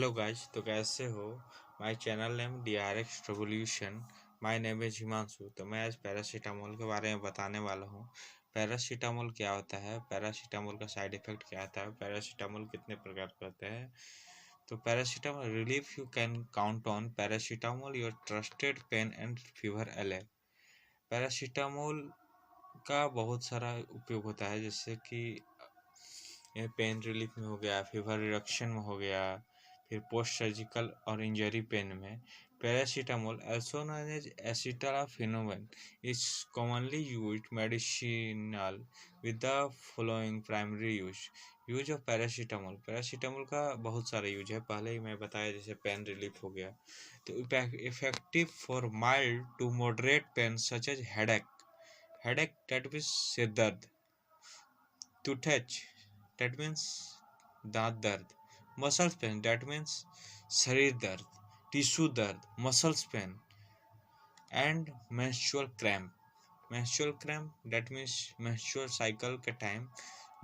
Hello guys, तो कैसे हो। My channel name DRX revolution. My name is Himanshu. तो मैं आज पैरासीटामोल के बारे में बताने वाला हूँ। पैरासीटामोल क्या होता है, पैरासीटामोल का साइड इफेक्ट क्या आता है, पैरासीटामोल कितने प्रकार के होते हैं। तो paracetamol relief you can count on paracetamol your trusted pain and fever ally. Paracetamol का बहुत सारा उपयोग होता है, जैसे कि ये पेन रिलीफ में हो गया, फीवर रिडक्शन में हो गया, फिर पोस्ट सर्जिकल और इंजरी पेन में। Paracetamol also known as acetaminophen is commonly used medicinal with the following primary use of paracetamol. Paracetamol का बहुत सारा यूज है, पहले ही मैं बताया, जैसे पेन रिलीफ हो गया, तो effective for mild to moderate pain such as headache that means सिर दर्द, टूथेच that means दांत दर्द, मसल्स पेन that means शरीर दर्द, टिश्यू दर्द, muscles pain, and menstrual cramp that means menstrual cycle के टाइम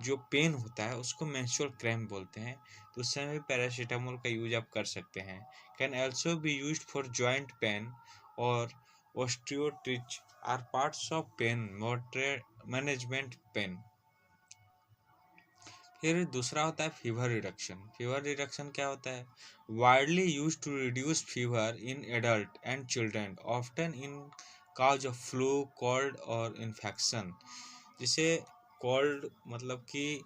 जो पेन होता है उसको menstrual cramp बोलते हैं। तो उस समय भी पैरासीटामोल का यूज आप कर सकते हैं। Can also be used for joint pain और osteoarthritis are parts of pain management pain। फिर दूसरा होता है फीवर रिडक्शन। फीवर रिडक्शन क्या होता है, widely use to reduce fever in adult and children, often in cause of flu, cold और infection. जिसे कोल्ड मतलब कि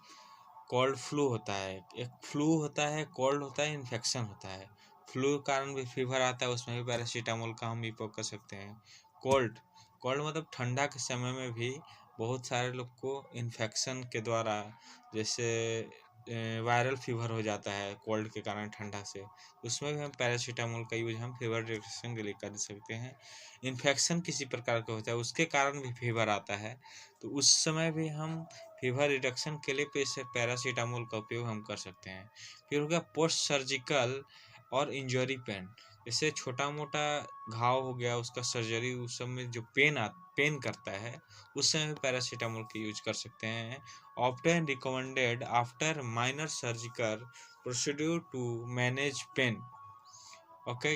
कोल्ड फ्लू होता है, एक फ्लू होता है, कोल्ड होता है, इन्फेक्शन होता है। फ्लू के कारण भी फीवर आता है, उसमें भी पैरासीटामोल का हम उपयोग कर सकते हैं। कोल्ड कोल्ड मतलब ठंडा के समय में भी बहुत सारे लोग को इन्फेक्शन के द्वारा, जैसे वायरल फीवर हो जाता है कोल्ड के कारण ठंडा से, उसमें भी हम पैरासीटामोल का यूज हम फीवर रिडक्शन के लिए कर सकते हैं। इन्फेक्शन किसी प्रकार का होता है, उसके कारण भी फीवर आता है, तो उस समय भी हम फीवर रिडक्शन के लिए पैरासीटामोल का उपयोग हम कर सकते हैं। फिर हो गया पोस्ट सर्जिकल और इंजरी पेन, जैसे छोटा मोटा घाव हो गया, उसका सर्जरी, उस समय जो पेन करता है, उस समय भी पैरासीटामोल का यूज कर सकते हैं। Often recommended after minor surgical procedure to manage pain. Okay,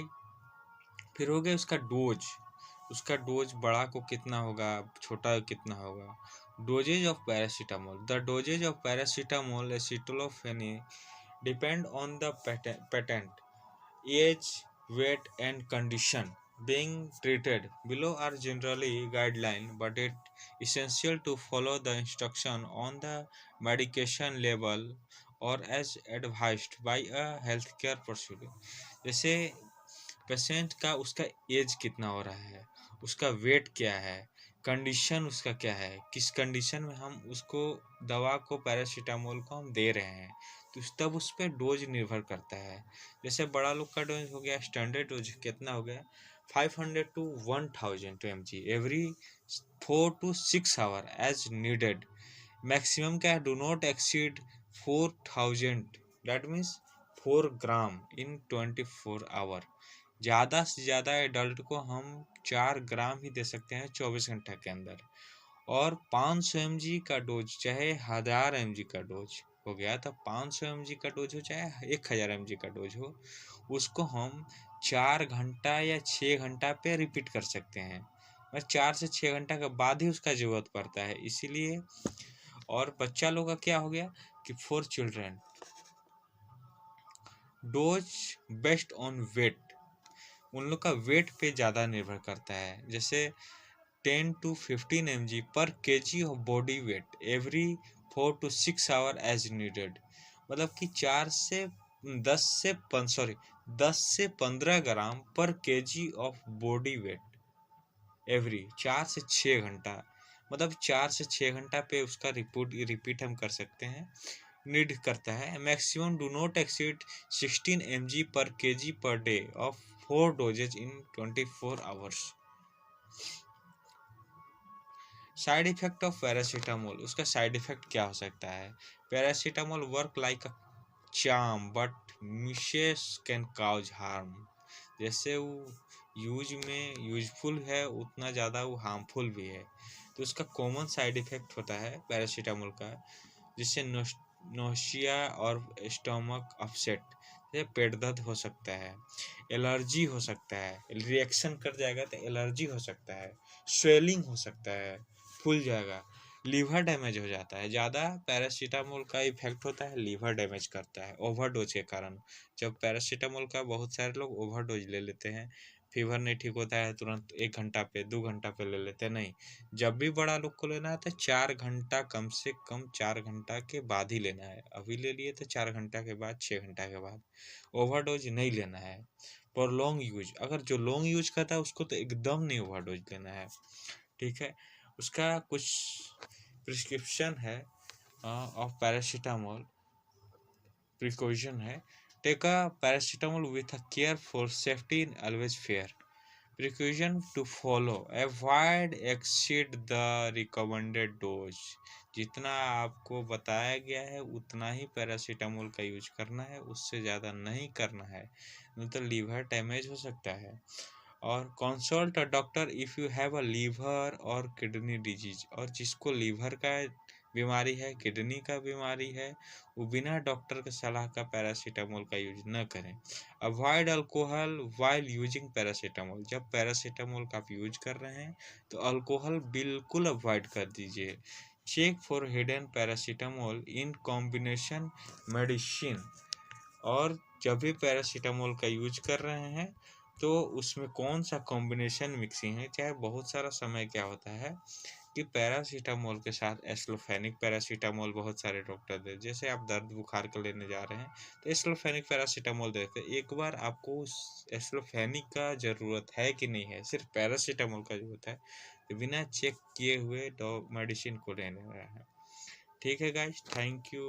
फिर हो गया उसका डोज बड़ा को कितना होगा, छोटा कितना होगा। Dosages of paracetamol, the dosages of paracetamol acetaminophen depend on the patient, age, weight and condition being treated. Below are generally guideline, but it essential to follow the instruction on the medication label or as advised by a healthcare professional। जैसे patient का उसका as कितना हो रहा है, उसका wait क्या है, कंडीशन उसका क्या है, किस कंडीशन में हम उसको दवा को पैरासीटामोल को हम दे रहे हैं, तो तब उस पर डोज निर्भर करता है। जैसे बड़ा लोग का डोज हो गया, स्टैंडर्ड डोज कितना हो गया, 500 to 1000 mg every 4 to 6 hour as needed. Maximum क्या है, do not exceed 4000, that means 4 gram in 24 hour. ज़्यादा से ज़्यादा एडल्ट को हम 4 ग्राम ही दे सकते हैं 24 घंटा के अंदर। और 500 mg का डोज, चाहे 1000 mg का डोज हो गया, तो 500 mg का डोज हो चाहे 1000 mg का डोज हो, उसको हम 4 घंटा या 6 घंटा पे रिपीट कर सकते हैं। और 4 से 6 घंटा के बाद ही उसका ज़रूरत पड़ता है, इसीलिए। और बच्चा लोग का क्या हो गया कि for children dose based on weight, उन लोग का वेट पे ज़्यादा निर्भर करता है। जैसे 10 to 15 mg per kg of body weight every 4 to 6 hour as needed. मतलब कि 10 से 15 gram per kg of body weight every 4 से 6 घंटा, मतलब 4 से 6 घंटा पे उसका रिपीट हम कर सकते हैं, नीड करता है। Maximum do not exceed 16 mg per kg per day of 4 dosages in 24 hours. Side effect of paracetamol, उसका साइड इफेक्ट क्या हो सकता है। Paracetamol work like a charm but misuse can cause harm. जैसे वो यूजफुल है, उतना ज़्यादा वो हार्मफुल भी है। तो उसका कॉमन साइड इफेक्ट होता है पैरासीटामोल का, जिससे नोशिया और स्टमक अपसेट, ये पेट दर्द हो सकता है, एलर्जी हो सकता है, रिएक्शन कर जाएगा तो एलर्जी हो सकता है, स्वेलिंग हो सकता है, फूल जाएगा, लीवर डैमेज हो जाता है। ज़्यादा पैरासीटामोल का इफेक्ट होता है, लीवर डैमेज करता है ओवरडोज के कारण। जब पैरासीटामोल का बहुत सारे लोग ओवरडोज ले लेते हैं, फीवर नहीं ठीक होता है तुरंत 1 घंटा पे 2 घंटा पे ले लेते हैं, नहीं। जब भी बड़ा लोग को लेना है तो 4 घंटा, कम से कम 4 घंटा के बाद ही लेना है। अभी ले लिए तो 4 घंटा के बाद, 6 घंटा के बाद। ओवरडोज नहीं लेना है। पर लॉन्ग यूज, अगर जो लॉन्ग यूज करता है उसको तो एकदम नहीं ओवरडोज लेना है, ठीक है। उसका कुछ प्रिस्क्रिप्शन है ऑफ पैरासीटामोल, प्रिकॉशन है। Take a paracetamol with a care for safety in always fair. Precaution to follow: avoid exceed the recommended dose। जितना आपको बताया गया है उतना ही पैरासीटामोल का यूज करना है, उससे ज़्यादा नहीं करना है, नहीं तो लीवर डैमेज हो सकता है। और consult a doctor if you have a liver और किडनी डिजीज। और जिसको लीवर का बीमारी है, किडनी का बीमारी है, वो बिना डॉक्टर के सलाह का पैरासीटामोल का यूज न करें। Avoid alcohol while using paracetamol. जब पैरासीटामोल का आप यूज कर रहे हैं तो अल्कोहल बिल्कुल अवॉइड कर दीजिए। Check for hidden paracetamol in combination medicine. और जब भी पैरासीटामोल का यूज कर रहे हैं तो उसमें कौन सा कॉम्बिनेशन मिक्सिंग है। चाहे बहुत सारा समय क्या होता है कि पैरासीटामोल के साथ एस्लोफेनिक पैरासीटामोल बहुत सारे डॉक्टर दे, जैसे आप दर्द बुखार के लेने जा रहे हैं तो एस्लोफेनिक पैरासीटामोल देते हैं। एक बार आपको उस एस्लोफेनिक का ज़रूरत है कि नहीं है, सिर्फ पैरासीटामोल का ज़रूरत है, तो बिना चेक किए हुए मेडिसिन को लेने है। ठीक है गाइस, थैंक यू।